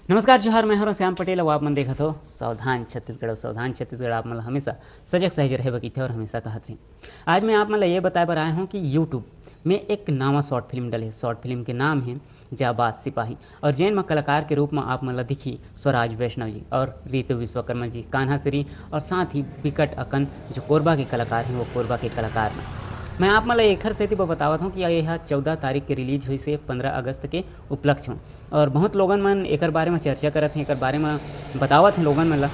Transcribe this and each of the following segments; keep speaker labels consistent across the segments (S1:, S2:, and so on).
S1: नमस्कार जोहार, मैं हूं श्याम पटेल और आप मन देखत हो सावधान छत्तीसगढ़। और सावधान छत्तीसगढ़ आप मन हमेशा सजग सहिज रहे बकीथे और हमेशा कहत रही। आज मैं आप मन ये बताए बर आया हूँ कि यूट्यूब में एक नवा शॉर्ट फिल्म डले। शॉर्ट फिल्म के नाम है जाबाज सिपाही, और जैन में कलाकार के रूप में आप मन दिखी स्वराज वैष्णव जी और रीतु विश्वकर्मा जी, कान्हा श्री, और साथ ही विकट अकन जो कोरबा के कलाकार हैं वो कोरबा के कलाकार में। मैं आप मन एखर सेती पर बतावत हूँ कि यह 14 तारीख के रिलीज हुई से 15 अगस्त के उपलक्ष्य में। और बहुत लोगन मन एकर बारे में चर्चा करत हैं, एकर बारे में बतावत हैं लोगन मन ला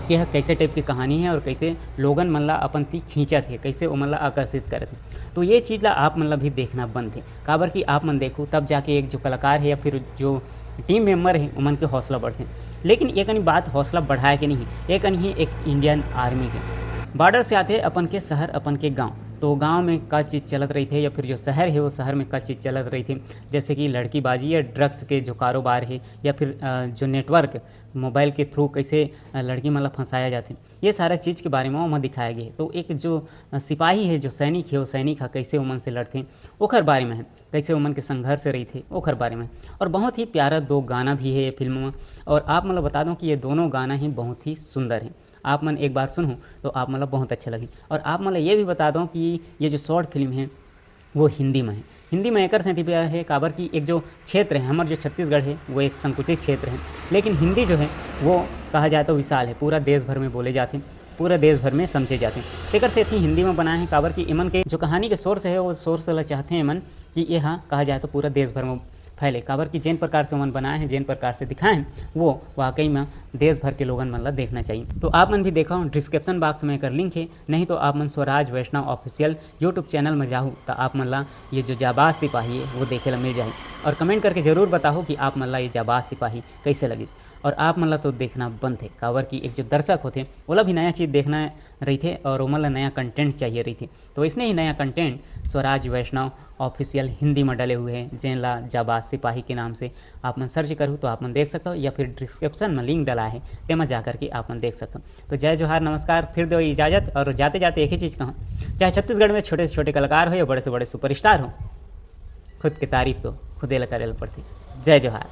S1: कि यह कैसे टाइप की कहानी है और कैसे लोगन मन ला अपन ती खींचत है, कैसे वो मन ला आकर्षित करत है। तो ये चीज़ ला आप मन ला भी देखना बंद है, काबर कि आप मन देखो तब जाके एक जो कलाकार है या फिर जो टीम मेंबर है उमन के हौसला बढ़ते। लेकिन एक बात हौसला बढ़ाए के नहीं, एक एक इंडियन आर्मी के बॉर्डर से आते अपन के शहर, अपन के गाँव। तो गांव में का चीज़ चलत रही थे या फिर जो शहर है वो शहर में का चीज़ चलत रही थी, जैसे कि लड़कीबाजी या ड्रग्स के जो कारोबार है, या फिर जो नेटवर्क मोबाइल के थ्रू कैसे लड़की मतलब फंसाया जाते, ये सारा चीज़ के बारे में वहाँ दिखाया गया है। तो एक जो सिपाही है, जो सैनिक है, वो सैनिक है कैसे उमन से लड़ते ओखर बारे में है, कैसे उमन के संघर्ष रही थे ओखर बारे में। और बहुत ही प्यारा 2 गाना भी है ये फिल्म में। और आप मतलब बता दूँ कि ये दोनों गाना ही बहुत ही सुंदर हैं। आप मन एक बार सुनो तो आप मतलब बहुत अच्छा लगी। और आप मतलब ये भी बता दो कि ये जो शॉर्ट फिल्म है वो हिंदी में है। हिंदी में एकर सेंती है काबर की एक जो क्षेत्र है हमारे जो छत्तीसगढ़ है वो एक संकुचित क्षेत्र है, लेकिन हिंदी जो है वो कहा जाए तो विशाल है, पूरा देश भर में बोले जाते हैं, पूरा देश भर में समझे जाते हैं। एकर से थी हिंदी में बनाए हैं काबर की इमन के जो कहानी के सोर्स है वो सोर्स ला चाहते हैं इमन कि ये हाँ कहा जाए तो पूरा देश भर में फैले, काबर की जिन प्रकार से उमन बनाए हैं, जिन प्रकार से दिखाए हैं वो वाकई में देश भर के लोगन मन ला देखना चाहिए। तो आप मन भी देखो, डिस्क्रिप्शन बॉक्स में एकर लिंक है, नहीं तो आप मन स्वराज वैष्णव ऑफिशियल यूट्यूब चैनल में जाओ तो आप मन ला ये जो जाबाज सिपाही है वो देखे ला मिल जाए। और कमेंट करके ज़रूर बताओ कि आप मन ला ये जाबाज सिपाही कैसे लगिस। और आप मन ला तो देखना बंद थे, काबर की एक जो दर्शक होते ओला भी नया चीज़ देखना रही थे और ओमन ला नया कंटेंट चाहिए रही थी। तो इसने ही नया कंटेंट स्वराज वैष्णव ऑफिशियल हिंदी में डले हुए हैं, जिन ला जाबाज सिपाही के नाम से आप मन सर्च करूँ तो आप मन देख सकते हो, या फिर डिस्क्रिप्शन में लिंक डला है तेमा जा करके आप मन देख सकते हो। तो जय जोहार, नमस्कार, फिर दो इजाज़त। और जाते जाते एक ही चीज़ कहूँ, चाहे छत्तीसगढ़ में छोटे से छोटे कलाकार हो या बड़े से बड़े सुपरस्टार हो, खुद की तारीफ तो खुदे ला करे ला पड़ती। जय जोहार।